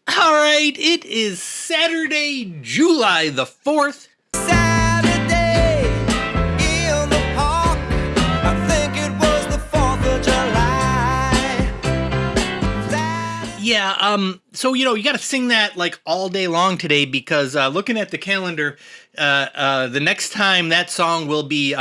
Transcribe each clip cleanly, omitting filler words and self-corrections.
All right, it is Saturday, July the 4th. Saturday in the park. I think it was the 4th of July. So, you got to sing that like all day long today because looking at the calendar, the next time that song will be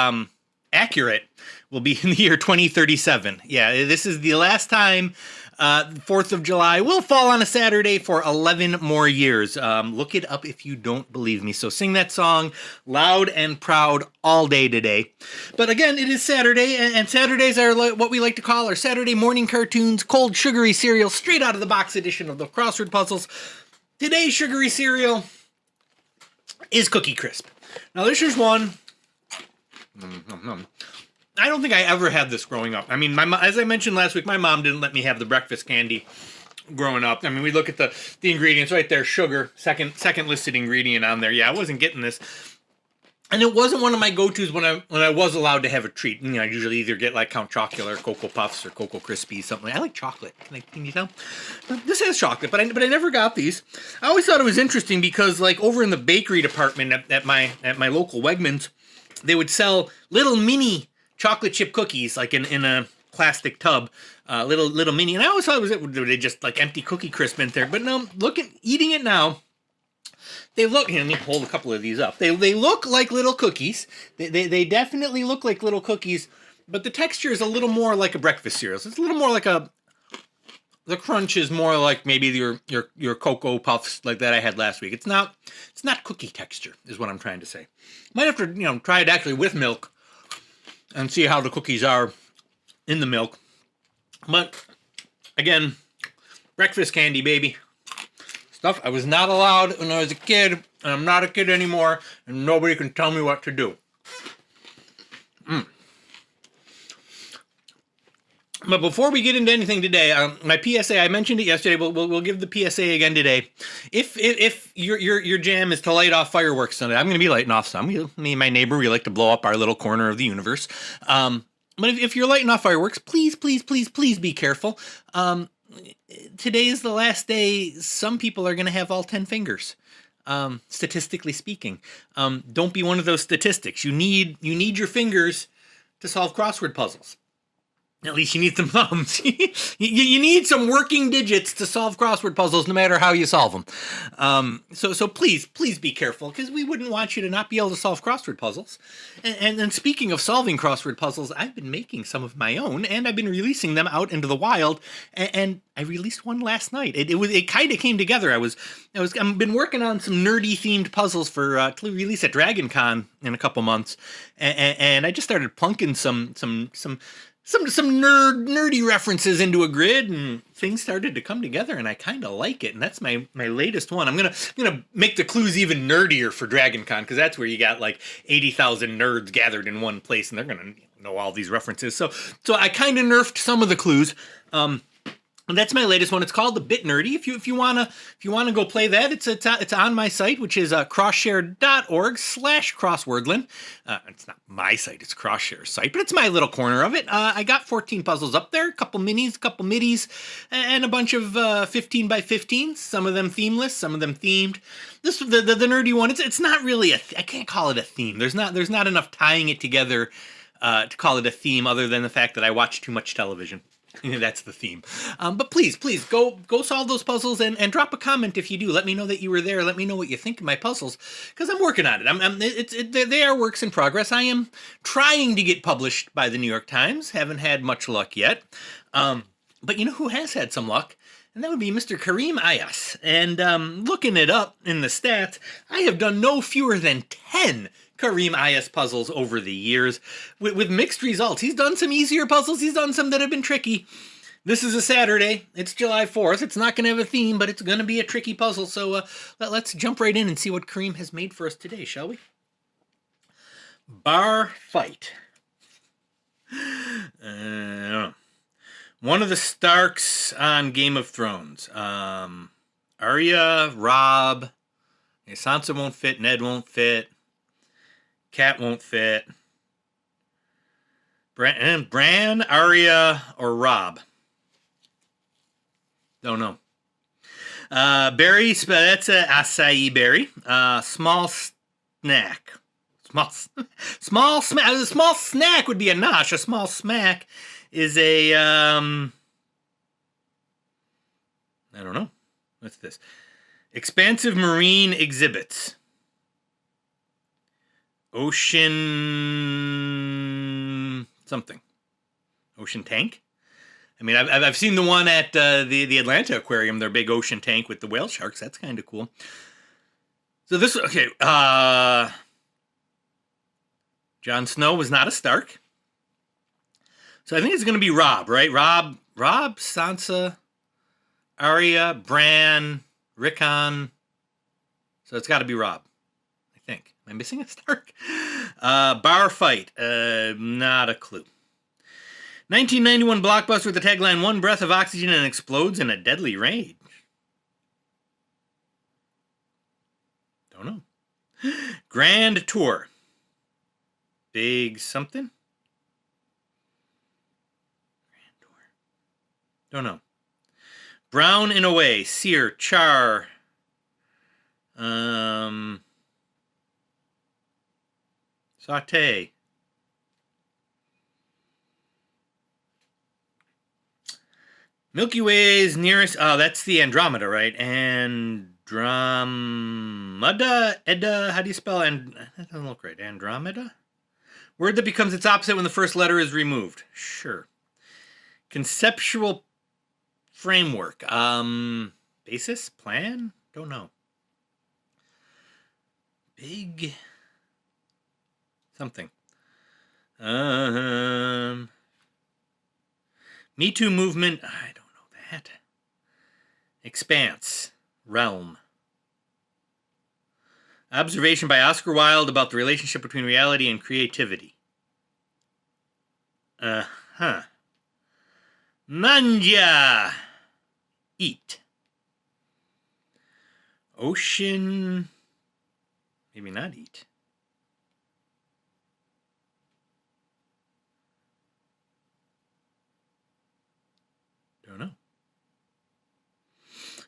accurate will be in the year 2037. Yeah, this is the last time 4th of July will fall on a Saturday for 11 more years. Look it up if you don't believe me. So sing that song loud and proud all day today. But again, it is Saturday, and Saturdays are what we like to call our Saturday morning cartoons, cold sugary cereal, straight out of the box edition of the crossword puzzles. Today's sugary cereal is Cookie Crisp. Now this is one. I don't think I ever had this growing up. I mean, as I mentioned last week, my mom didn't let me have the breakfast candy growing up. I mean, we look at the ingredients right there: sugar, second listed ingredient on there. Yeah, I wasn't getting this, and it wasn't one of my go-tos when I was allowed to have a treat. I usually either get like Count Chocula or Cocoa Puffs or Cocoa Krispies, something. I like chocolate. Can you tell? This has chocolate, but I never got these. I always thought it was interesting because, like, over in the bakery department at my local Wegmans, they would sell little mini chocolate chip cookies, like in a plastic tub, little mini. And I always thought they just like empty Cookie Crisp in there. But no, eating it now, they look. Here, let me hold a couple of these up. They look like little cookies. They definitely look like little cookies. But the texture is a little more like a breakfast cereal. So it's a little more like the crunch is more like maybe your Cocoa Puffs like that I had last week. It's not cookie texture, is what I'm trying to say. Might have to try it actually with milk and see how the cookies are in the milk. But again, breakfast candy, baby. Stuff I was not allowed when I was a kid, and I'm not a kid anymore, and nobody can tell me what to do. But before we get into anything today, my PSA, I mentioned it yesterday, but we'll give the PSA again today. If your jam is to light off fireworks Sunday, I'm going to be lighting off some. Me and my neighbor, we like to blow up our little corner of the universe. But if you're lighting off fireworks, please be careful. Today is the last day. Some people are going to have all 10 fingers. Statistically speaking, don't be one of those statistics. You need your fingers to solve crossword puzzles. At least you need some thumbs. you need some working digits to solve crossword puzzles, no matter how you solve them. So please be careful, because we wouldn't want you to not be able to solve crossword puzzles. And speaking of solving crossword puzzles, I've been making some of my own, and I've been releasing them out into the wild. And I released one last night. It kind of came together. I've been working on some nerdy themed puzzles for to release at Dragon Con in a couple months, and I just started plunking some nerdy references into a grid, and things started to come together, and I kind of like it. And that's my latest one. I'm gonna make the clues even nerdier for Dragon Con, because that's where you got like 80,000 nerds gathered in one place, and they're gonna know all these references. So I kind of nerfed some of the clues. And that's my latest one. It's called The Bit Nerdy. If you wanna go play that, it's on my site, which is crosshare.org/crosswordland. It's not my site; it's Crossshare's site, but it's my little corner of it. I got 14 puzzles up there, a couple minis, a couple middies, and a bunch of 15 by 15s. Some of them themeless, some of them themed. This the nerdy one. It's not really I can't call it a theme. There's not enough tying it together to call it a theme, other than the fact that I watch too much television. That's the theme. But please go solve those puzzles and drop a comment if you do. Let me know that you were there. Let me know what you think of my puzzles, because I'm working on it. They are works in progress. I am trying to get published by the New York Times. Haven't had much luck yet. But you know who has had some luck? And that would be Mr. Kareem Ayas. And looking it up in the stats, I have done no fewer than 10 Kareem Ayas puzzles over the years, with mixed results. He's done some easier puzzles. He's done some that have been tricky. This is a Saturday. It's July 4th. It's not going to have a theme, but it's going to be a tricky puzzle. So let's jump right in and see what Kareem has made for us today, shall we? Bar fight. One of the Starks on Game of Thrones. Arya, Robb. Sansa won't fit. Ned won't fit. Cat won't fit. Bran, Arya, or Robb? Don't know. Berry, that's a acai berry. Small snack. Small smack. A small snack would be a nosh. A small smack is a I don't know. What's this? Expansive marine exhibits. Ocean something. Ocean tank. I mean, I've seen the one at the Atlanta Aquarium. Their big ocean tank with the whale sharks. That's kind of cool. So this okay. Jon Snow was not a Stark. So I think it's going to be Robb, right? Robb, Sansa, Arya, Bran, Rickon. So it's got to be Robb, I think. Am I missing a Stark? Bar fight. Not a clue. 1991 blockbuster with the tagline, "One breath of oxygen and explodes in a deadly rage." Don't know. Grand Tour. Big something? Grand Tour. Don't know. Brown in a way. Sear. Char. Saute. Milky Way's nearest... Oh, that's the Andromeda, right? Andromeda? Edda? How do you spell... That doesn't look right. Andromeda? Word that becomes its opposite when the first letter is removed. Sure. Conceptual framework. Basis? Plan? Don't know. Big... something. Me Too movement. I don't know that. Expanse. Realm. Observation by Oscar Wilde about the relationship between reality and creativity. Manja. Eat. Ocean. Maybe not eat. Don't know.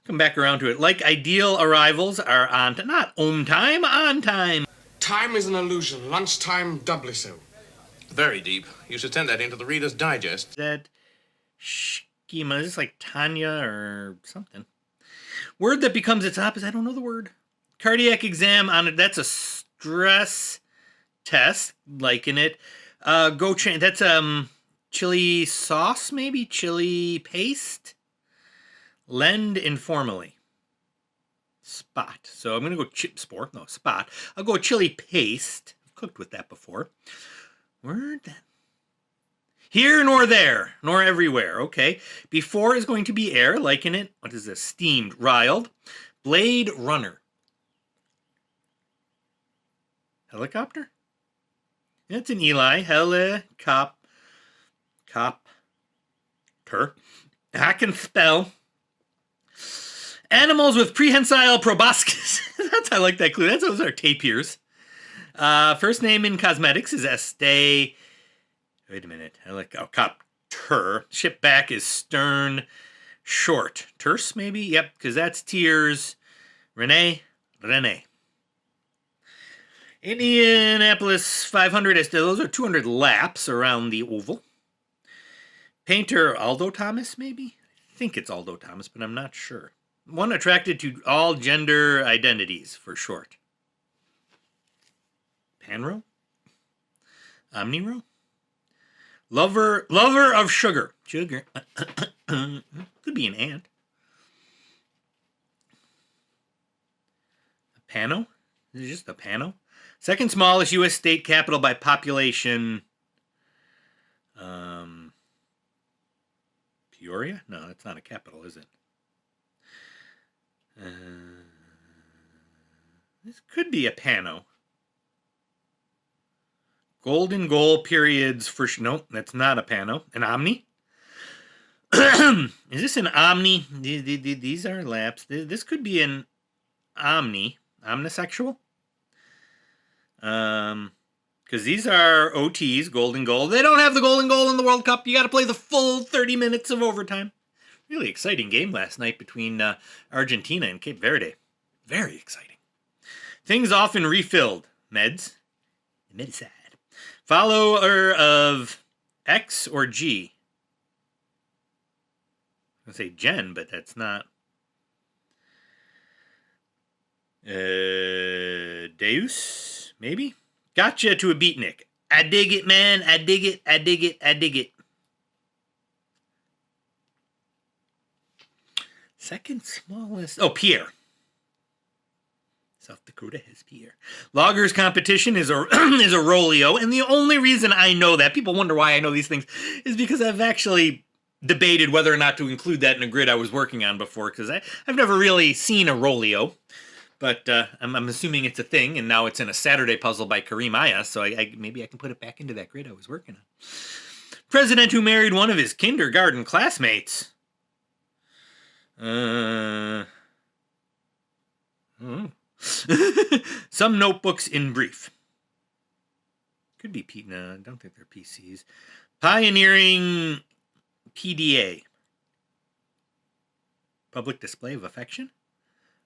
Come back around to it. Like ideal arrivals are on not on time, on time. Time is an illusion. Lunchtime doubly so. Very deep. You should send that into the Reader's Digest. That schema is this like Tanya or something. Word that becomes its opposite. I don't know the word. Cardiac exam on it. That's a stress test. Liking it. Go change. That's chili sauce, maybe chili paste. Lend informally. Spot. So I'm going to go sport. No, spot. I'll go chili paste. I've cooked with that before. Word that. Here nor there, nor everywhere. Okay. Before is going to be air. Liking it. What is this? Steamed. Riled. Blade runner. Helicopter? That's an Eli. Helicopter. I can spell. Animals with prehensile proboscis. I like that clue. Those are tapirs. First name in cosmetics is Estee. Wait a minute. Copter. Ship back is stern. Short. Terse, maybe? Yep, because that's tears. Renee. Indianapolis 500. Those are 200 laps around the oval. Painter Aldo Thomas, maybe? I think it's Aldo Thomas, but I'm not sure. One attracted to all gender identities, for short. Panro? Omniro? Lover of sugar. Sugar. Could be an ant. A pano? Is it just a pano? Second smallest U.S. state capital by population. Peoria? No, that's not a capital, is it? This could be a pano. Golden goal periods for... Nope, that's not a pano. An omni? Is this an omni? These are laps. This could be an omni. Omnisexual? Because these are OTs, golden goal. They don't have the golden goal in the World Cup. You got to play the full 30 minutes of overtime. Really exciting game last night between Argentina and Cape Verde. Very exciting. Things often refilled. Meds. The medicine. Follower of X or G. I'm going to say Jen, but that's not. Deus, maybe? Gotcha to a beatnik. I dig it, man. I dig it. I dig it. I dig it. Second smallest. Oh, Pierre. South Dakota has Pierre. Loggers competition is a is a rolio, and the only reason I know that, people wonder why I know these things, is because I've actually debated whether or not to include that in a grid I was working on before, because I've never really seen a rolio, but I'm assuming it's a thing, and now it's in a Saturday puzzle by Kareem Ayas, so maybe I can put it back into that grid I was working on. President who married one of his kindergarten classmates. Some notebooks in brief. Could be no, I don't think they're PCs. Pioneering PDA. Public display of affection?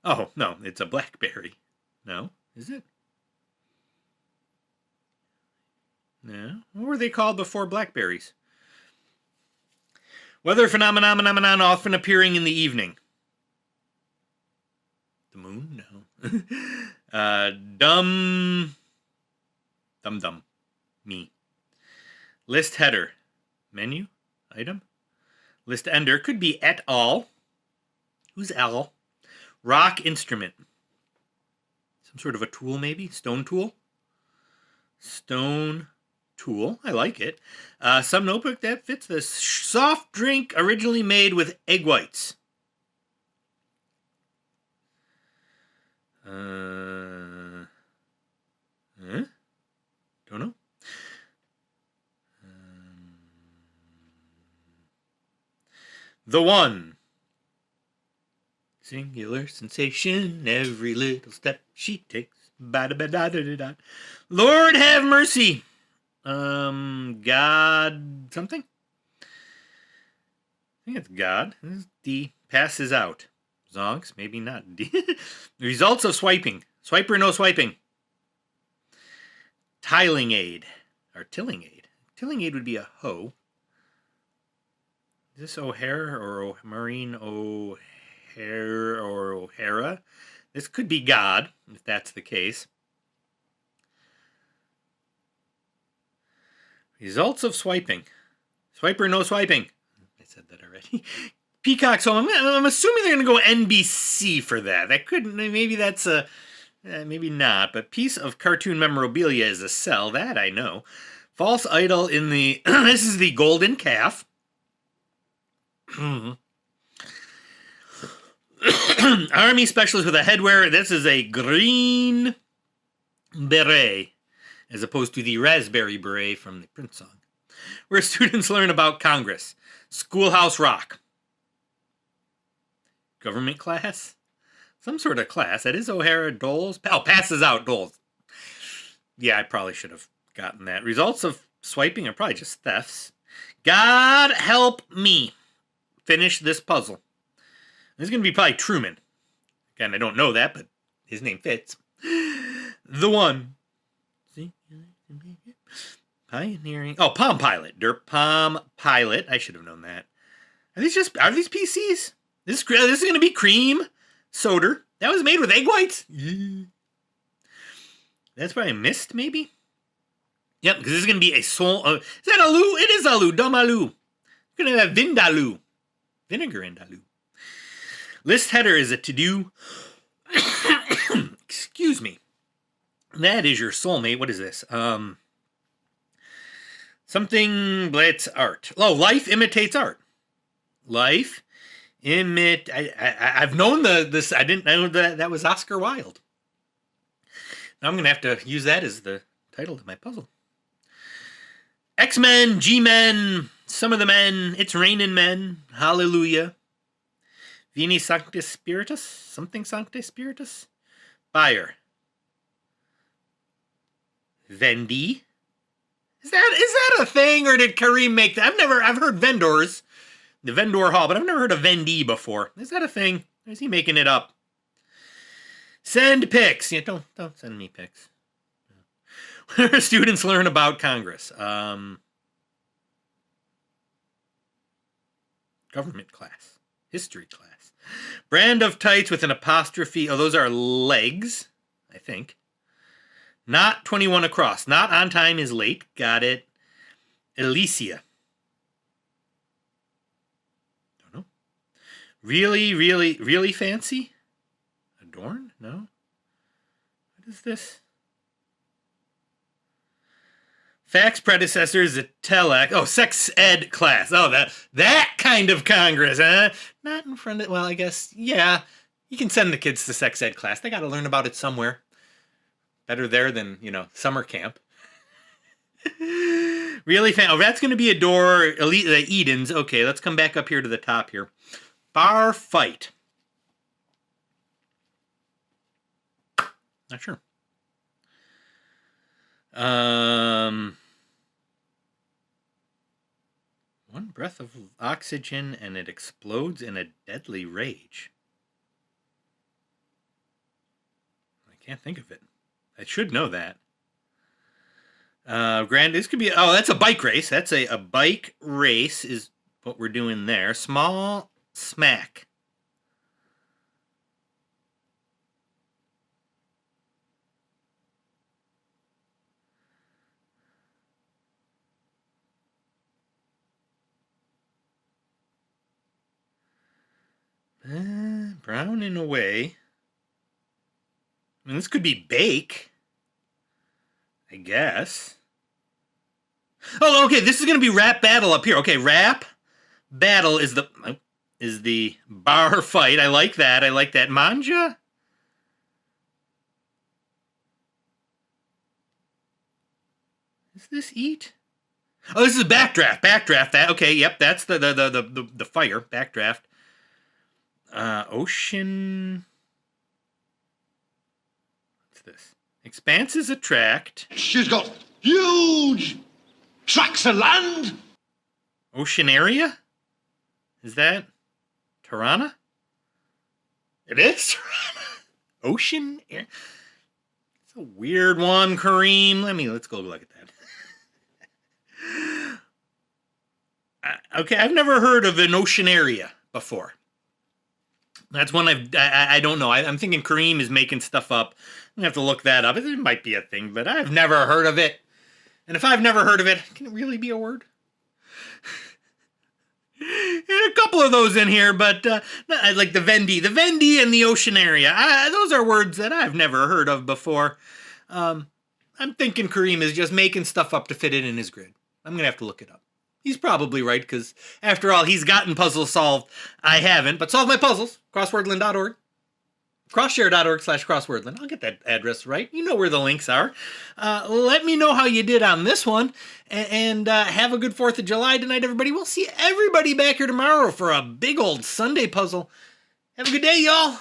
Oh, no, it's a BlackBerry. No, is it? No. What were they called before Blackberries? Weather phenomenon often appearing in the evening. The moon? No. Dumb. Me. List header. Menu? Item? List ender. Could be et al. Who's al? Rock instrument. Some sort of a tool, maybe? Stone tool? Stone tool. I like it. Some notebook that fits this. Soft drink originally made with egg whites. Don't know. The one. Singular sensation, every little step she takes. Ba-da-ba-da-da-da-da. Lord have mercy. God something? I think it's God. This is D. Passes out. Zonks, maybe not D. Results of swiping. Swiper, no swiping. Tiling aid. Or tilling aid. Tilling aid would be a hoe. Is this O'Hare or Maureen O'Hare or O'Hara? This could be God, if that's the case. Results of swiping. Swiper, no swiping. I said that already. Peacock's Home. I'm assuming they're going to go NBC for that. That could, maybe that's a, maybe not. But piece of cartoon memorabilia is a sell. That I know. False idol in the, this is the golden calf. Army specialist with a headwear. This is a green beret, as opposed to the raspberry beret from the Prince song. Where students learn about Congress. Schoolhouse Rock. Government class? Some sort of class. That is O'Hara. Doles. Oh, passes out. Doles. Yeah, I probably should have gotten that. Results of swiping are probably just thefts. God help me finish this puzzle. This is going to be probably Truman. Again, I don't know that, but his name fits. The one. See? Pioneering. Oh, Palm Pilot. Derp Palm Pilot. I should have known that. Are these PCs? This is going to be cream soda. That was made with egg whites? That's probably mist, maybe? Yep, because this is going to be a soul. Is that Alu? It is Alu. Dumb Alu. We're going to have Vindaloo. Vinegar and Alu. List header is a to-do. Excuse me. That is your soulmate. What is this? Something blitz art. Oh, life imitates art. Life I've known this. I didn't know that was Oscar Wilde. Now I'm going to have to use that as the title of my puzzle. X-Men, G-Men, some of the men, it's raining men, hallelujah. Vini Sanctus Spiritus, something Sanctus Spiritus. Buyer. Vendi. Is that a thing, or did Kareem make that? I've heard vendors. The vendor hall, but I've never heard of vendee before. Is that a thing? Or is he making it up? Send pics. Yeah, don't send me pics. Where students learn about Congress. Government class. History class. Brand of tights with an apostrophe. Oh, those are legs, I think. Not 21 across. Not on time is late. Got it. Elysia. Don't know. Really, really, really fancy? Adorn? No. What is this? Fax predecessor is a telex. Oh, sex ed class. Oh, that kind of Congress, huh? Not in front of, well, I guess, yeah. You can send the kids to sex ed class. They got to learn about it somewhere. Better there than, summer camp. Really fan. Oh, that's going to be a door. Elite, the Edens. Okay, let's come back up here to the top here. Bar fight. Not sure. One breath of oxygen and it explodes in a deadly rage. I can't think of it. I should know that. This could be, that's a bike race. That's a bike race is what we're doing there. Small smack. Brown in a way. I mean, this could be bake. I guess. Oh, okay. This is going to be rap battle up here. Okay, rap battle is the bar fight. I like that. Manja. Is this eat? Oh, this is backdraft. That okay. Yep, that's the fire backdraft. Ocean. What's this? Expanses attract. She's got huge tracts of land. Ocean area? Is that Tirana? It is Tirana. Ocean area. It's a weird one, Kareem. Let's go look at that. Okay, I've never heard of an ocean area before. That's one I don't know. I'm thinking Kareem is making stuff up. I'm going to have to look that up. It might be a thing, but I've never heard of it. And if I've never heard of it, can it really be a word? A couple of those in here, but like the vendee and the ocean area. Those are words that I've never heard of before. I'm thinking Kareem is just making stuff up to fit it in his grid. I'm going to have to look it up. He's probably right, because after all, he's gotten puzzles solved. I haven't, but solve my puzzles. Crosswordland.org. Crosshare.org/crosswordland. I'll get that address right. You know where the links are. Let me know how you did on this one. And have a good 4th of July tonight, everybody. We'll see everybody back here tomorrow for a big old Sunday puzzle. Have a good day, y'all.